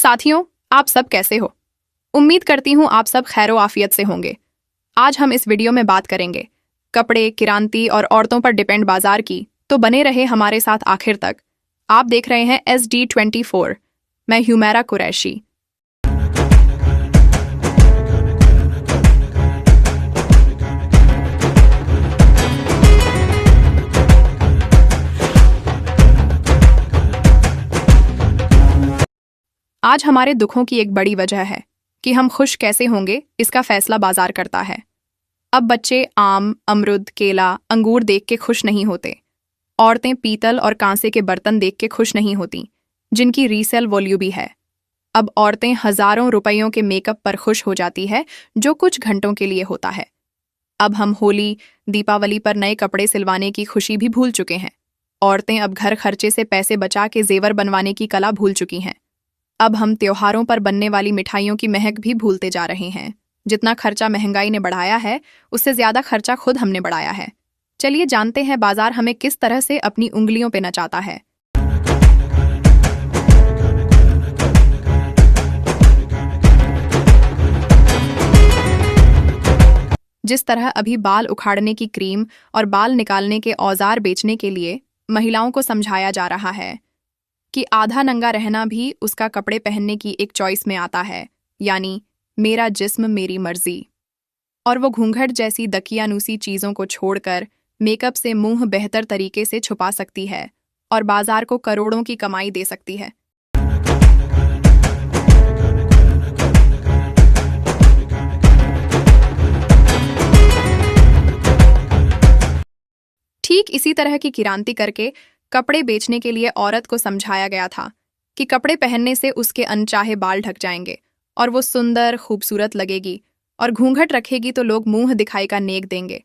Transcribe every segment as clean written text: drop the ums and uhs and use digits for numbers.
साथियों, आप सब कैसे हो? उम्मीद करती हूँ आप सब खैरो आफियत से होंगे। आज हम इस वीडियो में बात करेंगे कपड़े, किरांती और औरतों पर डिपेंड बाजार की, तो बने रहे हमारे साथ आखिर तक। आप देख रहे हैं SD24। मैं हुमैरा कुरैशी। आज हमारे दुखों की एक बड़ी वजह है कि हम खुश कैसे होंगे, इसका फैसला बाजार करता है। अब बच्चे आम, अमरूद, केला, अंगूर देख के खुश नहीं होते। औरतें पीतल और कांसे के बर्तन देख के खुश नहीं होती, जिनकी रीसेल वैल्यू भी है। अब औरतें हजारों रुपयों के मेकअप पर खुश हो जाती है, जो कुछ घंटों के लिए होता है। अब हम होली, दीपावली पर नए कपड़े सिलवाने की खुशी भी भूल चुके हैं। औरतें अब घर खर्चे से पैसे बचा के जेवर बनवाने की कला भूल चुकी हैं। अब हम त्योहारों पर बनने वाली मिठाइयों की महक भी भूलते जा रहे हैं। जितना खर्चा महंगाई ने बढ़ाया है, उससे ज्यादा खर्चा खुद हमने बढ़ाया है। चलिए जानते हैं बाजार हमें किस तरह से अपनी उंगलियों पे नचाता है। जिस तरह अभी बाल उखाड़ने की क्रीम और बाल निकालने के औजार बेचने के लिए महिलाओं को समझाया जा रहा है कि आधा नंगा रहना भी उसका कपड़े पहनने की एक चॉइस में आता है, यानी मेरा जिस्म मेरी मर्जी। और वो घूंघट जैसी दकियानूसी चीज़ों को छोड़कर मेकअप से मुंह बेहतर तरीके से छुपा सकती है और बाजार को करोड़ों की कमाई दे सकती है। ठीक इसी तरह की किरांती करके कपड़े बेचने के लिए औरत को समझाया गया था कि कपड़े पहनने से उसके अनचाहे बाल ढक जाएंगे और वो सुंदर खूबसूरत लगेगी, और घूंघट रखेगी तो लोग मुंह दिखाई का नेक देंगे।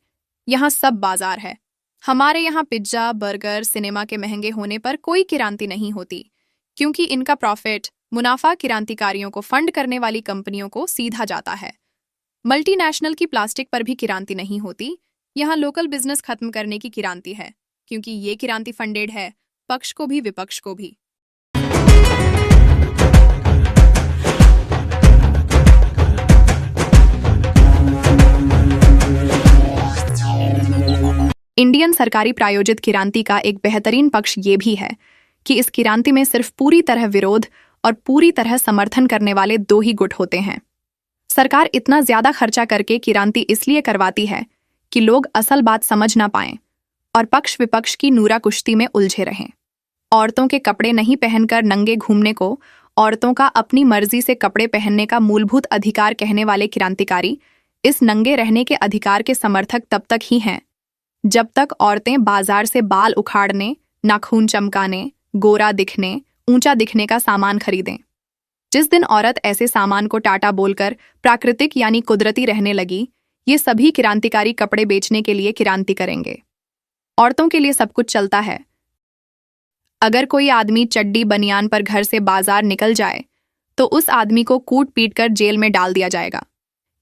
यहाँ सब बाजार है। हमारे यहाँ पिज्जा, बर्गर, सिनेमा के महंगे होने पर कोई किरांती नहीं होती, क्योंकि इनका प्रॉफिट, मुनाफा क्रांतिकारियों को फंड करने वाली कंपनियों को सीधा जाता है। मल्टीनेशनल की प्लास्टिक पर भी किरांती नहीं होती। यहाँ लोकल बिजनेस खत्म करने की किरांती है, क्योंकि ये किरांती फंडेड है, पक्ष को भी विपक्ष को भी। इंडियन सरकारी प्रायोजित किरांती का एक बेहतरीन पक्ष ये भी है कि इस किरांती में सिर्फ पूरी तरह विरोध और पूरी तरह समर्थन करने वाले दो ही गुट होते हैं। सरकार इतना ज्यादा खर्चा करके किरांती इसलिए करवाती है कि लोग असल बात समझ ना पाएं और पक्ष विपक्ष की नूरा कुश्ती में उलझे रहें। औरतों के कपड़े नहीं पहनकर नंगे घूमने को औरतों का अपनी मर्जी से कपड़े पहनने का मूलभूत अधिकार कहने वाले क्रांतिकारी इस नंगे रहने के अधिकार के समर्थक तब तक ही हैं जब तक औरतें बाजार से बाल उखाड़ने, नाखून चमकाने, गोरा दिखने, ऊंचा दिखने का सामान खरीदें। जिस दिन औरत ऐसे सामान को टाटा बोलकर प्राकृतिक यानी कुदरती रहने लगी, ये सभी क्रांतिकारी कपड़े बेचने के लिए क्रांति करेंगे। औरतों के लिए सब कुछ चलता है। अगर कोई आदमी चड्डी बनियान पर घर से बाजार निकल जाए तो उस आदमी को कूट पीट कर जेल में डाल दिया जाएगा,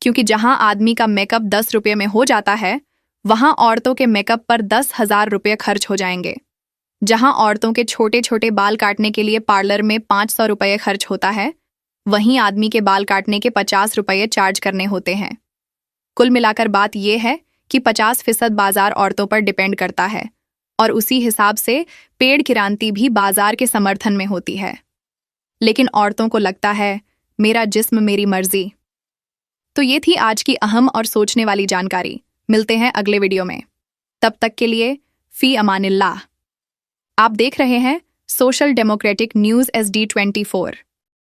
क्योंकि जहां आदमी का मेकअप 10 रुपये में हो जाता है, वहां औरतों के मेकअप पर 10,000 रुपये खर्च हो जाएंगे। जहां औरतों के छोटे छोटे बाल काटने के लिए पार्लर में 500 रुपये खर्च होता है, वहीं आदमी के बाल काटने के 50 रुपये चार्ज करने होते हैं। कुल मिलाकर बात यह है कि 50% बाजार औरतों पर डिपेंड करता है, और उसी हिसाब से पेड़ क्रांति भी बाजार के समर्थन में होती है। लेकिन औरतों को लगता है मेरा जिस्म मेरी मर्जी। तो ये थी आज की अहम और सोचने वाली जानकारी। मिलते हैं अगले वीडियो में। तब तक के लिए फी अमानिल्लाह। आप देख रहे हैं सोशल डेमोक्रेटिक न्यूज़ SD24।